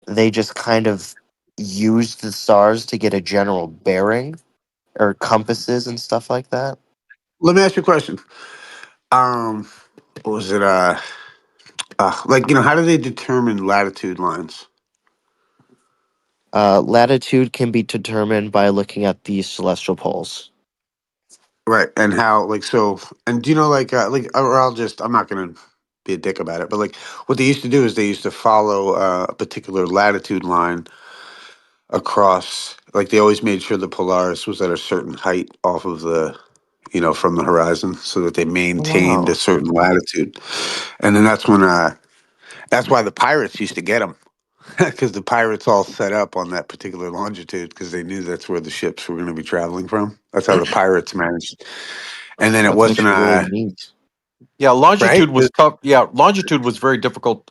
they just kind of used the stars to get a general bearing or compasses and stuff like that. Let me ask you a question. Um, what was it? Like how do they determine latitude lines? Latitude can be determined by looking at the celestial poles. Right, and how like so? And do you know like or I'll just I'm not gonna be a dick about it, but like what they used to do is they used to follow a particular latitude line across. Like they always made sure the Polaris was at a certain height off of the from the horizon, so that they maintained a Wow. certain latitude. And then that's why the pirates used to get them because the pirates all set up on that particular longitude because they knew that's where the ships were going to be traveling from. That's how the pirates managed. And then it That's wasn't actually really neat. Yeah, right. longitude was tough. Yeah, longitude was very difficult.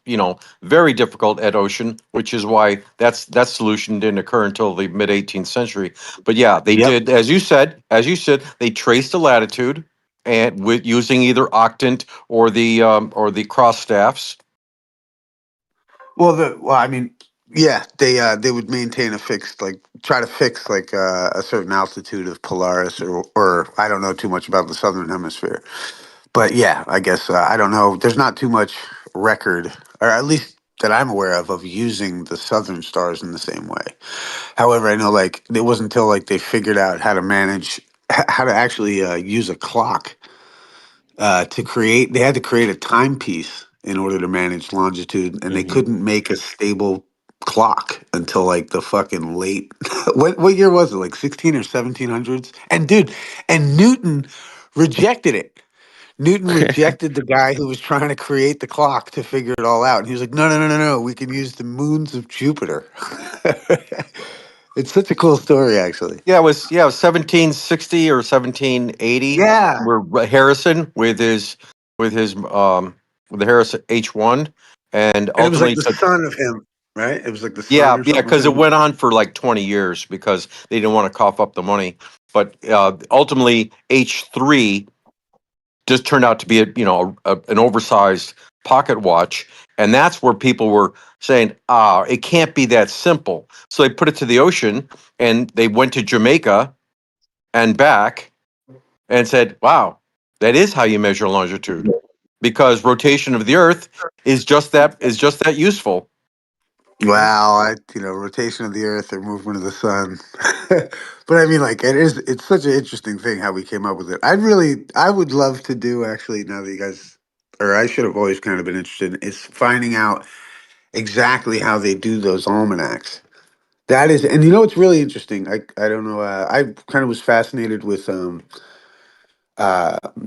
Very difficult at ocean, which is why that solution didn't occur until the mid 18th century. But yeah, they Yep. did, as you said, they traced the latitude and with using either octant or the cross staffs. Well, I mean, yeah, they would maintain a fixed like try to fix like a certain altitude of Polaris or I don't know too much about the southern hemisphere. But yeah, I guess I don't know. There's not too much record, or at least that I'm aware of using the southern stars in the same way. However, I know like it wasn't until like they figured out how to manage how to actually use a clock to create. They had to create a timepiece in order to manage longitude, and they Hmm. couldn't make a stable clock until like the fucking late. What year was it? Like 16 or 1700s? And dude, and Newton rejected it. Newton rejected the guy who was trying to create the clock to figure it all out. And he was like, no, no, no, no, no. We can use the moons of Jupiter. It's such a cool story, actually. Yeah, it was 1760 or 1780 Yeah. where Harrison with his with the Harrison H1 and And it was like ultimately the took. son of him, right? It was like the son Yeah, or yeah, something of because it him. went on for like 20 years because they didn't want to cough up the money. But ultimately, H3 just turned out to be an oversized pocket watch, and that's where people were saying, it can't be that simple. So they put it to the ocean, and they went to Jamaica and back, and said, "Wow, that is how you measure longitude, because rotation of the Earth is just that useful." Wow, rotation of the Earth or movement of the sun. But I mean, like, it's such an interesting thing how we came up with it. I would love to do actually, now that you guys, or I should have always kind of been interested, is finding out exactly how they do those almanacs. That is, and it's really interesting. I don't know. I kind of was fascinated with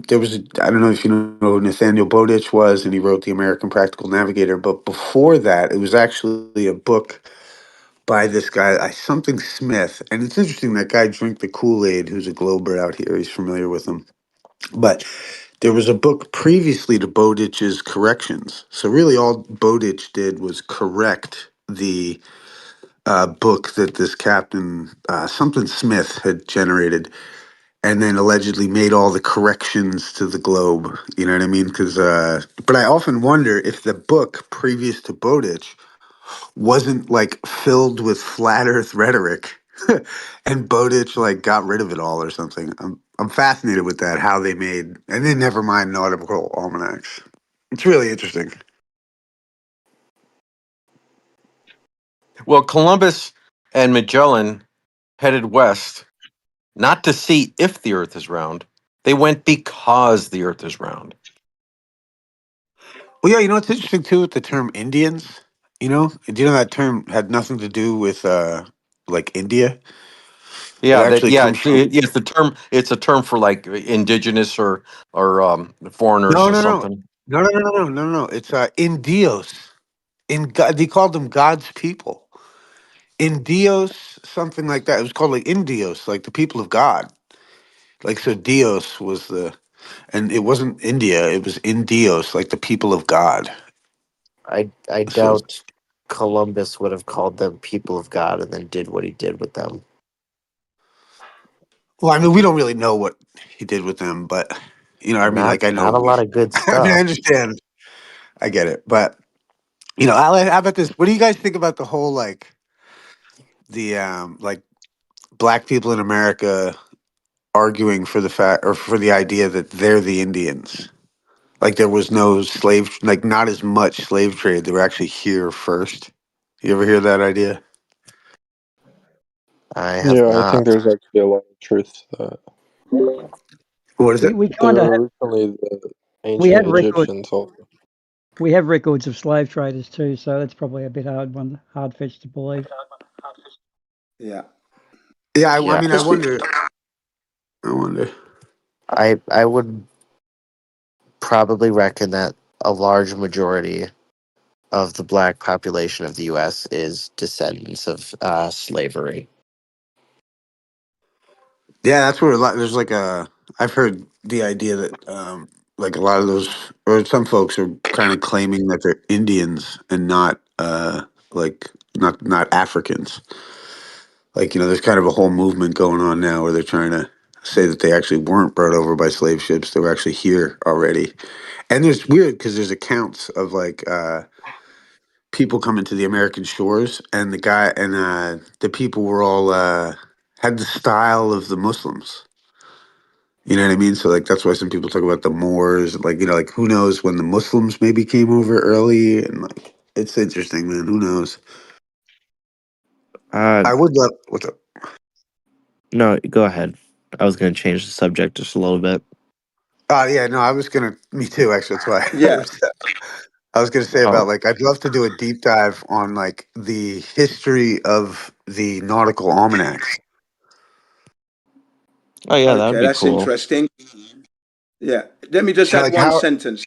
there was I don't know if you know who Nathaniel Bowditch was, and he wrote the American Practical Navigator. But before that, it was actually a book by this guy, something Smith, and it's interesting that guy Drink the Kool Aid, who's a Glober out here. He's familiar with him, but there was a book previously to Bowditch's corrections. So really, all Bowditch did was correct the book that this captain something Smith had generated, and then allegedly made all the corrections to the globe. You know what I mean? Because, but I often wonder if the book previous to Bowditch wasn't like filled with flat Earth rhetoric, and Bowditch like got rid of it all or something. I'm fascinated with that. How they made, and then never mind nautical almanacs. It's really interesting. Well, Columbus and Magellan headed west not to see if the Earth is round. They went because the Earth is round. Well, yeah, it's interesting too with the term Indians. Do you know that term had nothing to do with like India? It Yeah, that actually yeah, comes it's, from it's the term. It's a term for like indigenous or foreigners no, or no, no, something. no, no, no, no, no, no, no. It's Indios. In God, they called them God's people. Indios, something like that. It was called like Indios, like the people of God. Like so, Dios was and it wasn't India. It was Indios, like the people of God. I So, doubt Columbus would have called them people of God and then did what he did with them. well, I mean, we don't really know what he did with them, but I mean, Not like I not a know. lot of good I mean, I stuff. understand. I get it, but How about this? What do you guys think about the whole like black people in America arguing for the fact or for the idea that they're the Indians? Like there was no slave, like not as much slave trade. They were actually here first. You ever hear that idea? I have Yeah, I think not. there's actually a lot of truth to that. What is We it? we They kind of were originally the we ancient have record Egyptians also. we have records of slave traders too, so that's probably a bit hard fetched to believe. Yeah. Yeah, I Yeah, mean, I Just be, wonder. I wonder. I would probably reckon that a large majority of the black population of the U.S. is descendants of slavery. Yeah, that's where a lot. There's like a. I've heard the idea that like a lot of those or some folks are kind of claiming that they're Indians and not like not Africans. Like there's kind of a whole movement going on now where they're trying to say that they actually weren't brought over by slave ships. They were actually here already. And it's weird because there's accounts of like people coming to the American shores, and the people were all had the style of the Muslims. You know what I mean? So like that's why some people talk about the Moors, like like who knows when the Muslims maybe came over early, and like it's interesting, man. Who knows? Uh, I would love. What's up? no, go ahead. I was going to change the subject just a little bit. Oh yeah, no, I was gonna. Me too, actually. That's why yeah. I was gonna say Oh, about like I'd love to do a deep dive on like the history of the nautical almanacs. oh yeah, that would Okay, be that's cool. interesting. Yeah. Let me just And add like one how sentence.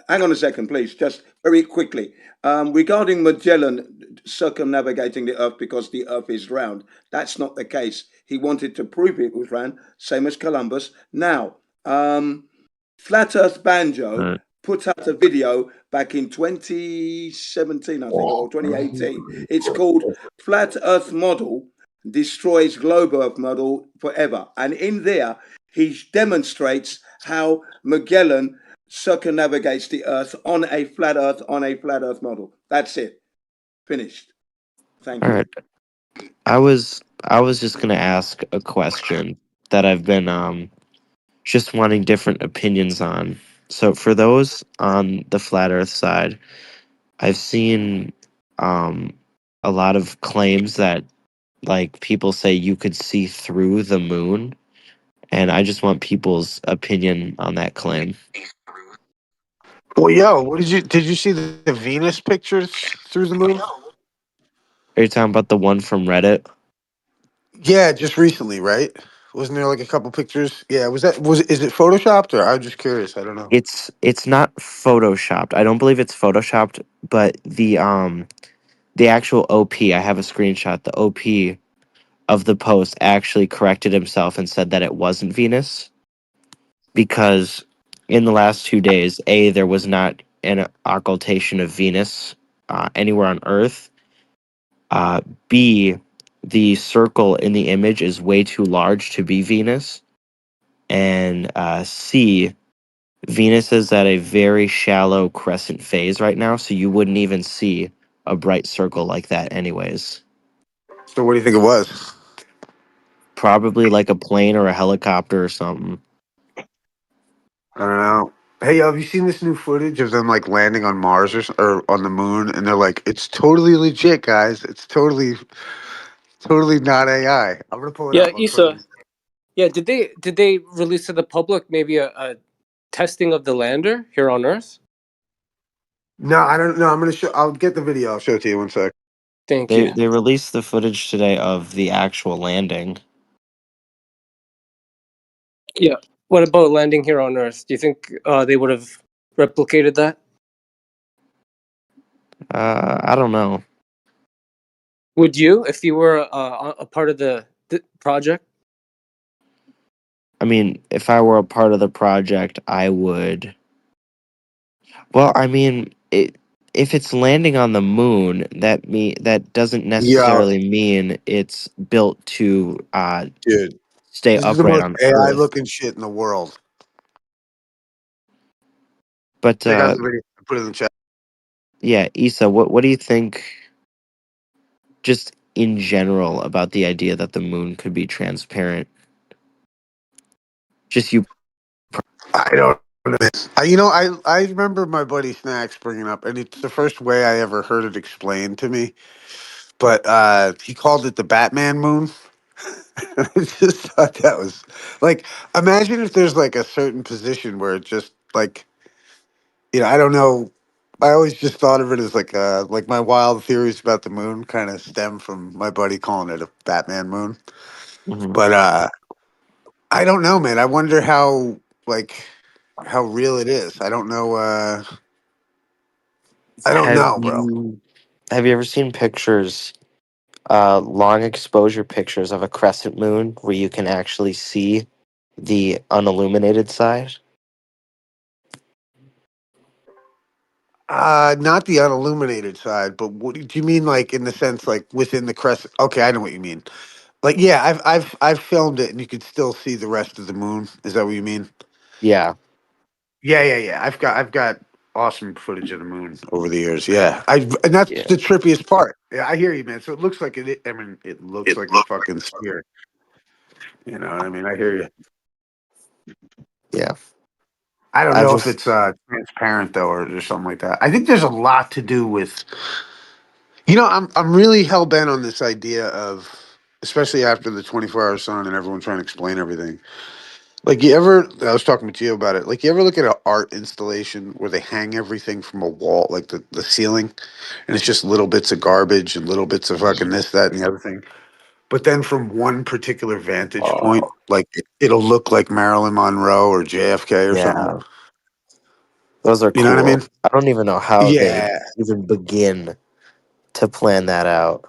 Hang on a second, please, just very quickly. Regarding Magellan circumnavigating the Earth because the Earth is round, that's not the case. He wanted to prove it was round, same as Columbus. Now, Flat Earth Banjo Uh, put out a video back in 2017, I think, or 2018. It's called Flat Earth Model Destroys Globe Earth Model Forever. And in there, he demonstrates how Magellan circumnavigates the Earth on a flat Earth model. That's it. Finished. Thank all you. right. I was just going to ask a question that I've been just wanting different opinions on. So for those on the flat Earth side, I've seen um a lot of claims that like people say you could see through the moon, and I just want people's opinion on that claim. Well, yo, what did you see the Venus pictures through the moon? Are you talking about the one from Reddit? Yeah, just recently, right? Wasn't there like a couple pictures? Yeah, is it photoshopped or I'm just curious. I don't know. It's not photoshopped. I don't believe it's photoshopped, but the actual OP, I have a screenshot. The OP of the post actually corrected himself and said that it wasn't Venus because in the last 2 days, A, there was not an occultation of Venus anywhere on Earth. Uh, B, the circle in the image is way too large to be Venus. And C, Venus is at a very shallow crescent phase right now, so you wouldn't even see a bright circle like that, anyways. So what do you think it was? Probably like a plane or a helicopter or something. I don't know. Hey, yo, have you seen this new footage of them like landing on Mars or on the moon? And they're like, it's totally legit, guys. It's totally not AI. I'm gonna pull it Yeah, up. I'll put Issa. it. Yeah, did they release to the public maybe a testing of the lander here on Earth? No, I don't know. I'm gonna show. I'll get the video. I'll show it to you one sec. Thank They you. they released the footage today of the actual landing. Yeah. What about landing here on Earth? Do you think they would have replicated that? I don't know. Would you, if you were a part of the project? I mean, if I were a part of the project, I would. Well, I mean, if it's landing on the moon, that doesn't Yo, necessarily mean it's built to dude, stay this is the upright most on AI Earth. looking shit in the world. But Check out the video. I put it in the chat. Yeah, Issa, what do you think, just in general, about the idea that the moon could be transparent? Just you. I don't know. I remember my buddy Snacks bringing up, and it's the first way I ever heard it explained to me. But he called it the Batman moon. I just thought that was like, imagine if there's like a certain position where it just like, I don't know. I always just thought of it as like my wild theories about the moon kind of stem from my buddy calling it a Batman moon. Mhm. But I don't know, man. I wonder like how real it is. I don't know. I don't Have know, bro. you have you ever seen pictures, long exposure pictures of a crescent moon where you can actually see the unilluminated side? Not the unilluminated side, but what do you mean, like in the sense like within the crescent? Okay, I know what you mean. Like, yeah, I've filmed it, and you could still see the rest of the moon. Is that what you mean? Yeah, Yeah, yeah, yeah. I've got awesome footage of the moon over the years. Yeah, and that's yeah, the trippiest part. Yeah, I hear you, man. So it looks like it. I mean, it looks like a fucking sphere. You know what I mean? I hear you. yeah. I don't I know if just it's transparent though, or something like that. I think there's a lot to do with. I'm really hell bent on this idea of, especially after the 24-hour sun and everyone trying to explain everything. Like, I was talking to you about it. Like, you ever look at an art installation where they hang everything from a wall, like the ceiling, and it's just little bits of garbage and little bits of fucking this, that, and the other thing. But then from one particular vantage point, like it'll look like Marilyn Monroe or JFK or something. yeah, those are You know what I mean? cool. I don't even know how they Yeah. even begin to plan that out.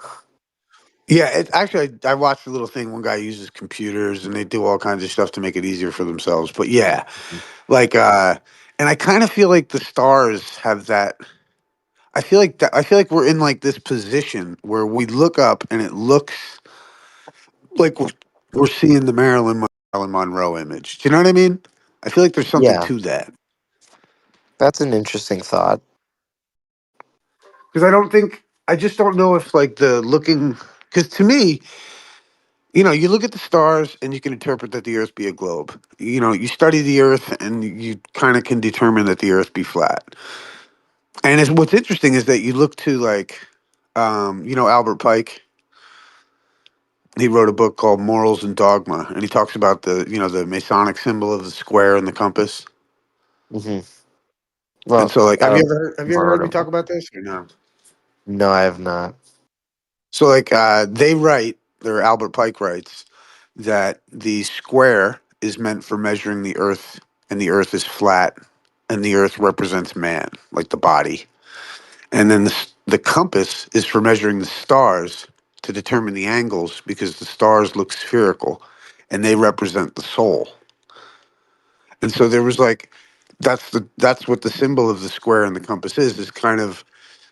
Yeah, actually, I watched a little thing. One guy uses computers, and they do all kinds of stuff to make it easier for themselves. But yeah, like, and I kind of feel like the stars have that. I feel like we're in like this position where we look up, and it looks like we're seeing the Marilyn Monroe image. Do you know what I mean? I feel like there's something Yeah, to that that's an interesting thought. because I just don't know if like the looking, because to me, you look at the stars and you can interpret that the Earth be a globe. You study the Earth and you kind of can determine that the Earth be flat. And what's interesting is that you look to like, Albert Pike. He wrote a book called Morals and Dogma, and he talks about the Masonic symbol of the square and the compass. Hmm. And Well, so, like, I don't have you ever heard heard me of talk them. about this or no? No, I have not. So, like, Albert Pike writes that the square is meant for measuring the Earth, and the Earth is flat, and the Earth represents man, like the body. And then the compass is for measuring the stars to determine the angles because the stars look spherical, and they represent the soul. And so there was like, that's what the symbol of the square and the compass is kind of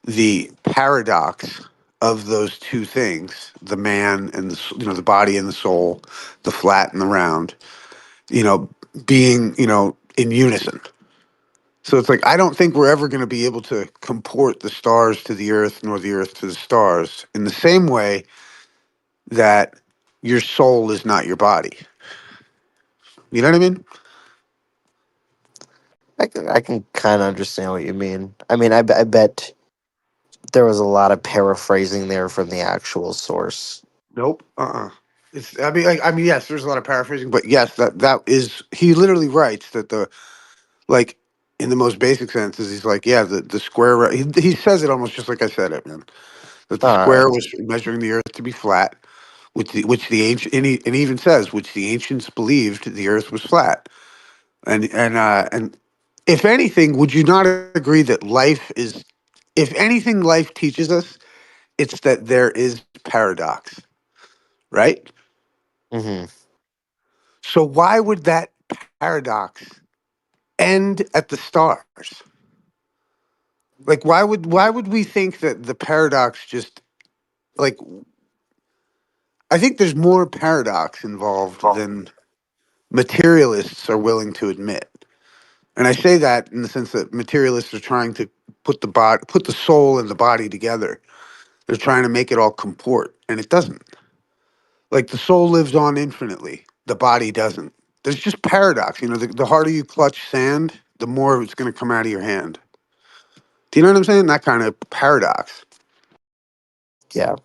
the paradox of those two things, the man and the body and the soul, the flat and the round, you know being in unison. So it's like, I don't think we're ever going to be able to comport the stars to the earth nor the earth to the stars in the same way that your soul is not your body. You know what I mean? I can kind of understand what you mean. I mean, I bet there was a lot of paraphrasing there from the actual source. Nope. It's. Yes. There's a lot of paraphrasing, but yes, that is. He literally writes that like in the most basic sense is he's like, yeah, the square. He says it almost just like I said it, man. That the All right. square was measuring the Earth to be flat, which the ancient and he even says which the ancients believed the Earth was flat, and if anything, would you not agree that life is, if anything, life teaches us, it's that there is paradox, right? Hmm. So why would that paradox end at the stars? Like, why would we think that the paradox just, like, I think there's more paradox involved than materialists are willing to admit. And I say that in the sense that materialists are trying to put the soul and the body together. They're trying to make it all comport, and it doesn't. Like the soul lives on infinitely, the body doesn't. There's just paradox. You know, the harder you clutch sand, the more it's going to come out of your hand. Do you know what I'm saying? That kind of paradox. Yeah.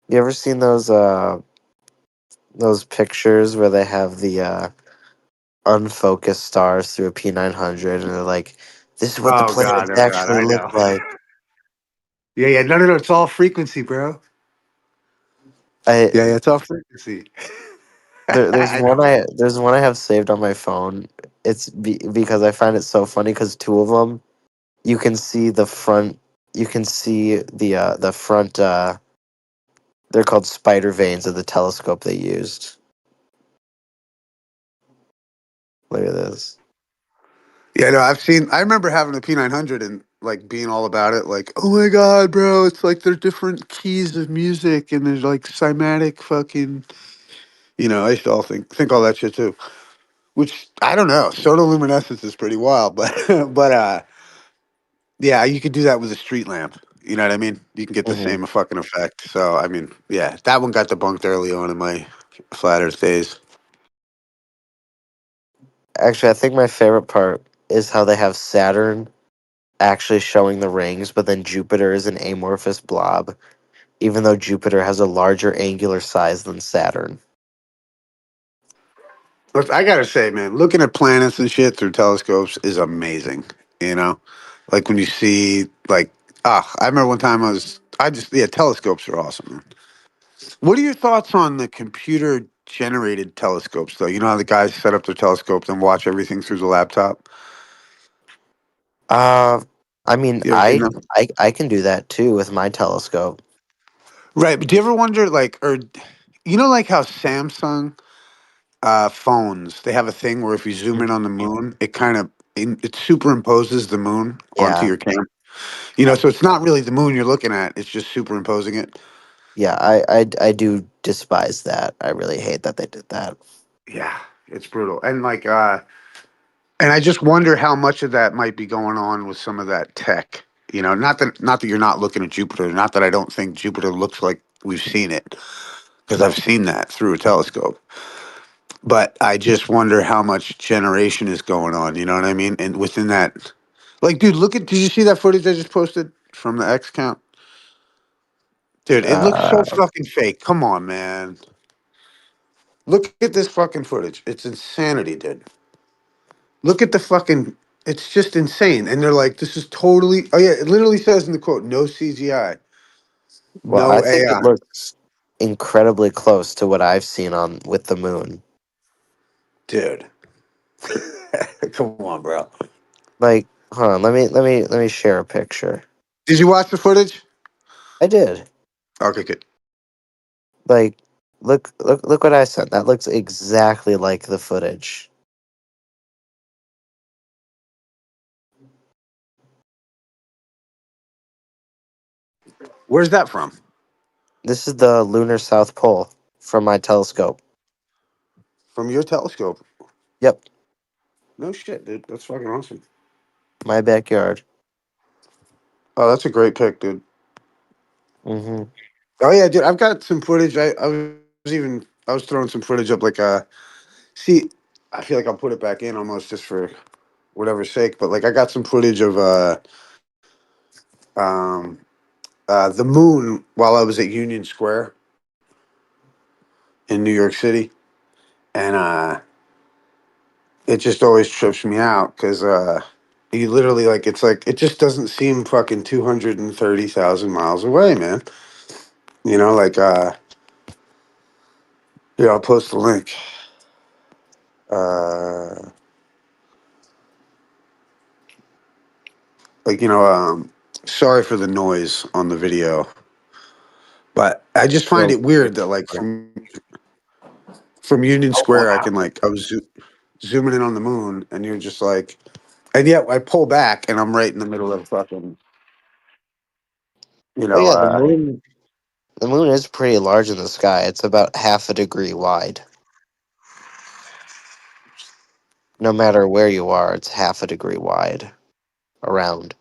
You ever seen those pictures where they have the unfocused stars through a P900 and they're like, this is what the planets Oh God, actually I look know. like. Yeah, yeah, no, it's all frequency, bro. I Yeah, yeah, it's all frequency. there's I one know. I have saved on my phone. Because I find it so funny because two of them you can see the front you can see the front they're called spider veins of the telescope they used. Look at this. Yeah, no, I remember having a P900 and like being all about it, like, oh my God, bro, it's like they're different keys of music and there's like cymatic fucking, you know, I used to all think all that shit too. Which I don't know. Sotoluminescence is pretty wild, but but yeah, you could do that with a street lamp. You know what I mean? You can get the Hmm. same fucking effect. So I mean, yeah, that one got debunked early on in my flat Earth days. Actually, I think my favorite part is how they have Saturn actually showing the rings, but then Jupiter is an amorphous blob, even though Jupiter has a larger angular size than Saturn. Look, I gotta say, man, looking at planets and shit through telescopes is amazing. You know, like when you see like, I remember one time yeah, telescopes are awesome, man. What are your thoughts on the computer generated telescopes, though? You know how the guys set up their telescopes and watch everything through the laptop? Uh, I mean, You ever seen them? I can do that too with my telescope. Right, but do you ever wonder, like, or you know, like how Samsung phones they have a thing where if you zoom in on the moon, it kind of it superimposes the moon onto Yeah, your camera. You know, so it's not really the moon you're looking at; it's just superimposing it. yeah, I do despise that. I really hate that they did that. Yeah, it's brutal, and I just wonder how much of that might be going on with some of that tech. You know, not that you're not looking at Jupiter, not that I don't think Jupiter looks like we've seen it, because I've seen that through a telescope. But I just wonder how much generation is going on. You know what I mean? And within that, like, dude, did you see that footage I just posted from the X count? Dude, it looks so Uh, fucking fake. Come on, man. Look at this fucking footage. It's insanity, dude. Look at the fucking. It's just insane. And they're like, this is totally. Oh, yeah. It literally says in the quote, no CGI, well, I no think it AI. looks incredibly close to what I've seen on with the moon. Dude. Come on, bro. Like, hold on, let me share a picture. Did you watch the footage? I did. Okay, good. Like, look what I sent. That looks exactly like the footage. Where's that from? This is the lunar south pole from my telescope. From your telescope. Yep, No shit, dude. That's fucking awesome. my backyard. Oh, that's a great pick, dude. Hmm. Oh yeah, dude. I've got some footage. I was throwing some footage up. Like, see, I feel like I'll put it back in almost just for whatever's sake. But like, I got some footage of um, the moon while I was at Union Square in New York City, and it just always trips me out because you literally like it just doesn't seem fucking 230,000 miles away, man. You know, like here, I'll post the link. Uh, like, sorry for the noise on the video, but I just find So, it weird that like from Union Square, I can like I was zooming in on the moon, and you're just like, and yet I pull back, and I'm right in the middle of fucking, you oh know, yeah, the moon is pretty large in the sky. It's about half a degree wide. No matter where you are, it's half a degree wide. around.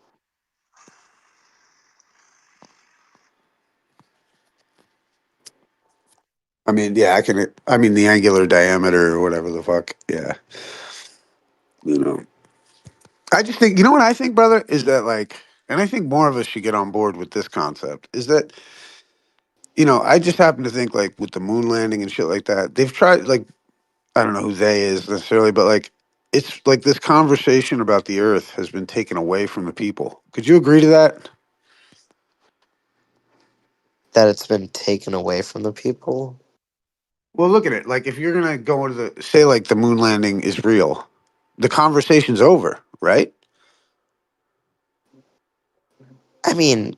I mean, yeah, I mean, the angular diameter or whatever the fuck. Yeah, you know. I just think, you know what I think, brother, is that like, and I think more of us should get on board with this concept. Is that, I just happen to think like with the moon landing and shit like that, they've tried like, I don't know who they is necessarily, but like, it's like this conversation about the Earth has been taken away from the people. Could you agree to that? That it's been taken away from the people. Well, look at it. Like, if you're gonna go into the say, like the moon landing is real, the conversation's over, right? I mean,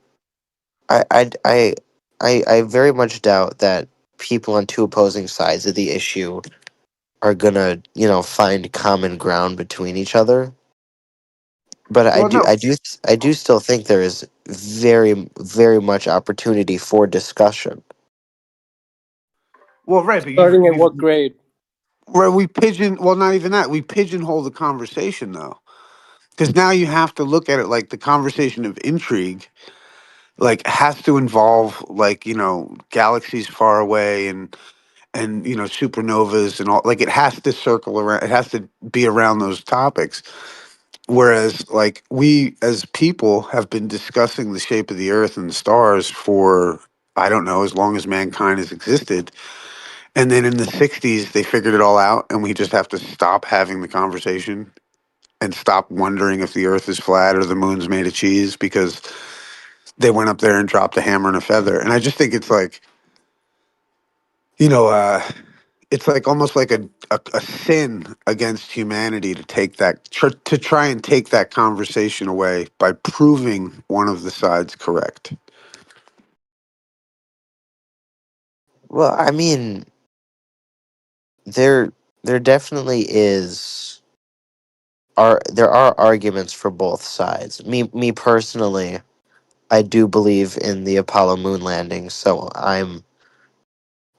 I I I I very much doubt that people on two opposing sides of the issue are gonna, find common ground between each other. But Well, no. I do still think there is very, very much opportunity for discussion. Well, right, but Starting at what grade? where we pigeon. Well, not even that. We pigeonhole the conversation though, because now you have to look at it like the conversation of intrigue, like has to involve like galaxies far away and supernovas and all. Like it has to circle around. It has to be around those topics. Whereas, like, we as people have been discussing the shape of the earth and the stars for, I don't know, as long as mankind has existed. And then in the 60s, they figured it all out, and we just have to stop having the conversation and stop wondering if the earth is flat or the moon's made of cheese because they went up there and dropped a hammer and a feather. And I just think it's like, you know, uh, it's like almost like a sin against humanity to take to try and take that conversation away by proving one of the sides correct. Well, I mean, there there definitely is there are arguments for both sides. Me personally, I do believe in the Apollo moon landing, so I'm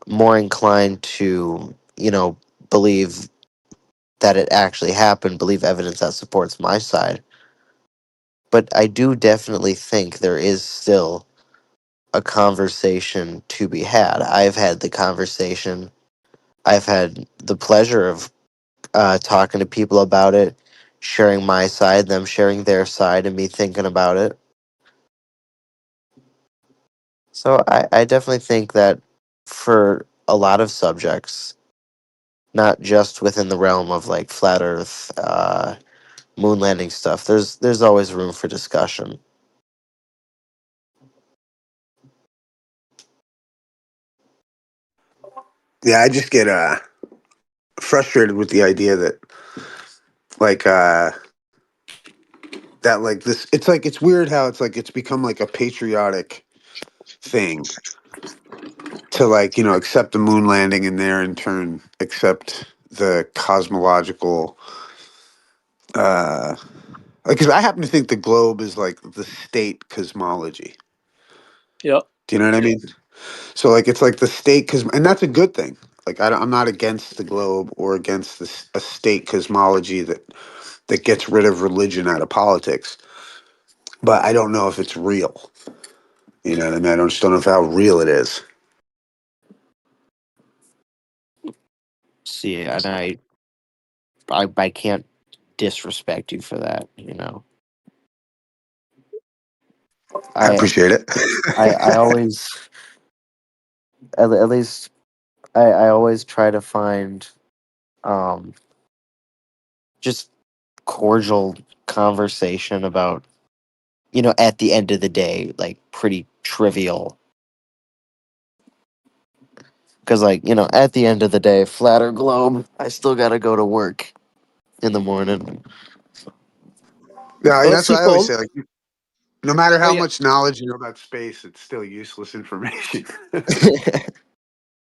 more inclined to, believe that it actually happened, believe evidence that supports my side. But I do definitely think there is still a conversation to be had. I've had the conversation. I've had the pleasure of talking to people about it, sharing my side, them sharing their side, and me thinking about it. So I definitely think that for a lot of subjects, not just within the realm of like flat Earth, moon landing stuff, there's always room for discussion. Yeah, I just get frustrated with the idea that like that like this. It's like it's weird how it's like it's become like a patriotic thing to like accept the moon landing and there in turn accept the cosmological because I happen to think the globe is like the state cosmology. Yeah. Do you know what I mean? So like it's like the state and that's a good thing. Like I'm not against the globe or against this a state cosmology that gets rid of religion out of politics. But I don't know if it's real. You know what I mean? Just don't know how real it is. See, and I can't disrespect you for that. I I appreciate it. I always at least I always try to find um just cordial conversation about, at the end of the day, like pretty trivial. Because, like, at the end of the day, flat or globe, I still got to go to work in the morning. Yeah, that's what I always Seafoam. say. Like, no matter Oh how yeah, much knowledge you know about space, it's still useless information.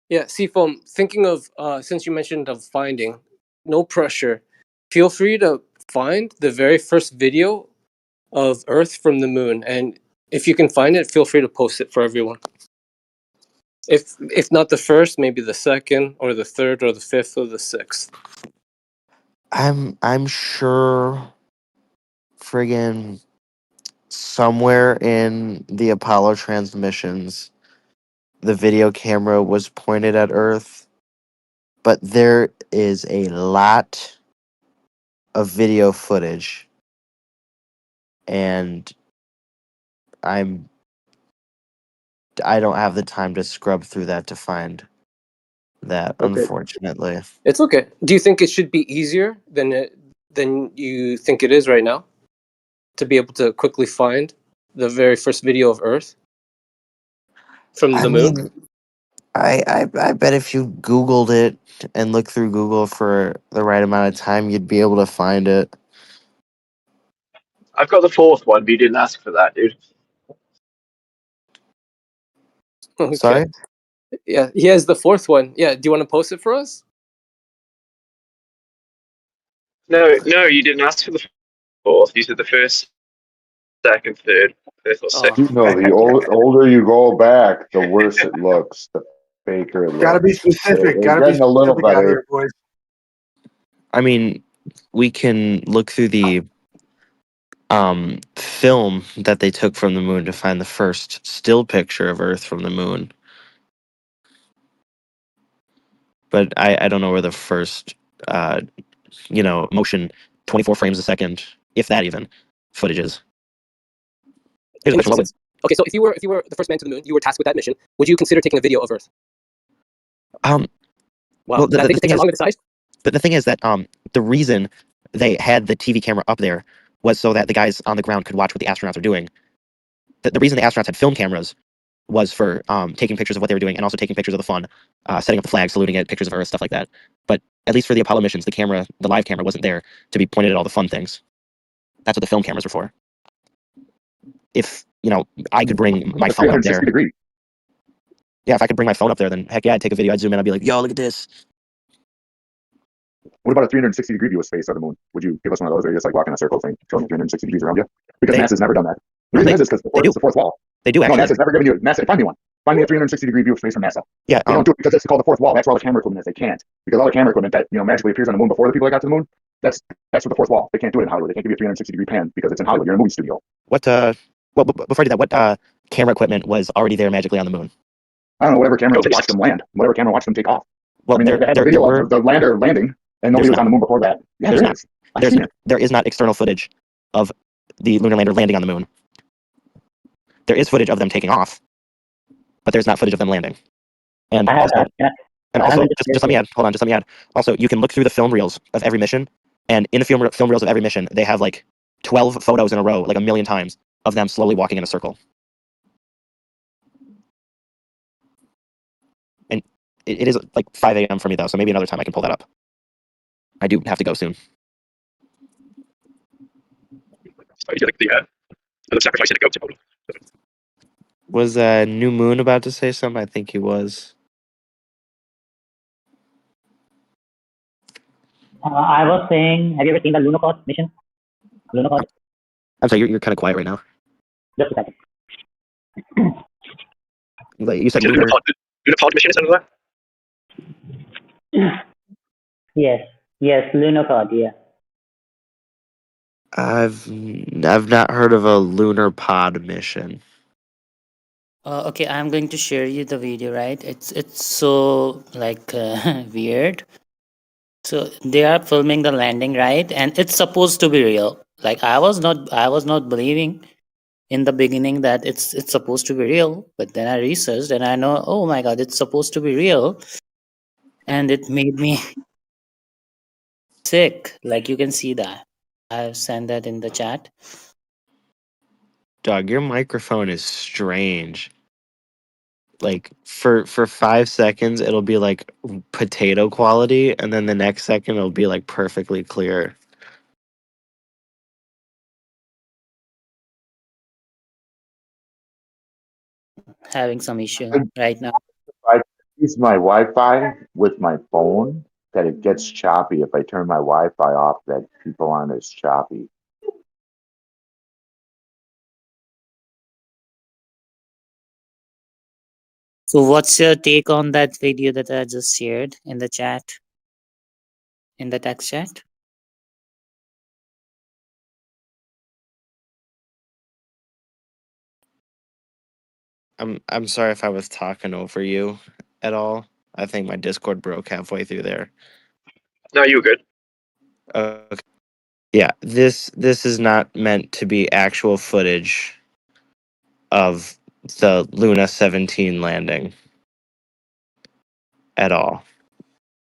yeah. Seafoam. Thinking of since you mentioned of finding, no pressure. Feel free to find the very first video of Earth from the moon, and if you can find it, feel free to post it for everyone. If not the first, maybe the second or the third or the fifth or the sixth. I'm sure friggin' somewhere in the Apollo transmissions, the video camera was pointed at Earth, but there is a lot of video footage, and I'm I don't have the time to scrub through that to find that, Okay. unfortunately. It's okay. Do you think it should be easier than you think it is right now to be able to quickly find the very first video of Earth from I the moon? mean, I bet if you Googled it and looked through Google for the right amount of time, you'd be able to find it. I've got the fourth one, but you didn't ask for that, dude. Okay. Sorry? Yeah, he has the fourth one. Yeah, do you want to post it for us? No, you didn't ask for the fourth. You said the first, second, third, fifth, or Oh, sixth. No, the older you go back, the worse it looks, the faker it Gotta be looks. specific. They're Gotta be getting a little specific out better. here, boys. I mean, we can look through the film that they took from the moon to find the first still picture of Earth from the moon. But I don't know where the first motion 24 frames a second, if that even, footage is. Here's a it makes question. no sense. Okay, so if you were the first man to the moon, you were tasked with that mission. Would you consider taking a video of Earth? Um Wow, well did that the take thing that is long to decide? but the thing is that the reason they had the TV camera up there was so that the guys on the ground could watch what the astronauts are doing. The reason the astronauts had film cameras was for taking pictures of what they were doing and also taking pictures of the fun, setting up the flag, saluting it, pictures of Earth, stuff like that. But at least for the Apollo missions, the live camera wasn't there to be pointed at all the fun things. That's what the film cameras were for. If, I could bring my phone up there. 360 degree. Yeah, if I could bring my phone up there, then heck yeah, I'd take a video, I'd zoom in, I'd be like, yo, look at this. What about a 360 degree view of space or the moon? Would you give us one of those, or you just like walk in a circle thing, showing you 360 degrees around you? Because They, NASA's never done that. The no, reason they, is because they do. it's the fourth wall. They do No, actually. NASA's never given you NASA. Find me one. Find me a 360 degree view of space from NASA. Yeah, They don't do it because it's called the fourth wall. That's where all the camera equipment is. They can't, because all the camera equipment that magically appears on the moon before the people that got to the moon. That's for the fourth wall. They can't do it in Hollywood. They can't give you a 360 degree pan because it's in Hollywood. You're in a movie studio. well, before I do that, what camera equipment was already there magically on the moon? I don't know, whatever camera watched them land, whatever camera watched them take off. Well, I mean, they had a video of the lander landing, and nobody was on the moon before that. Yeah, there is. I've seen it. There is not external footage of the lunar lander landing on the moon. There is footage of them taking off, but there's not footage of them landing. And also, just let me add. Hold on, just let me add. Also, you can look through the film reels of every mission, and in the film reels of every mission, they have like 12 photos in a row, like a million times, of them slowly walking in a circle. And it is like 5 a.m. for me though, so maybe another time I can pull that up. I do have to go soon. The sacrifice had to go to. Was New Moon about to say something? I think he was. I was saying, have you ever seen the Lunokhod mission? Lunokhod? I'm sorry, you're kind of quiet right now. Just a second. You said Lunar pod mission is under that? Yes, Lunokhod, yeah. I've not heard of a lunar pod mission. Okay, I'm going to share you the video, right? It's so like weird. So they are filming the landing, right? And it's supposed to be real. Like I was not believing in the beginning that it's supposed to be real, but then I researched and I know, oh my god, it's supposed to be real. And it made me sick. Like you can see that. I've sent that in the chat. Dog, your microphone is strange. Like for 5 seconds it'll be like potato quality, and then the next second it'll be like perfectly clear. Having some issue right now. I use my Wi-Fi with my phone, that it gets choppy. If I turn my Wi-Fi off, that people aren't as choppy. So what's your take on that video that I just shared in the chat? In the text chat? I'm sorry if I was talking over you at all. I think my Discord broke halfway through there. No, you were good. Okay. Yeah, this is not meant to be actual footage of the Luna 17 landing at all.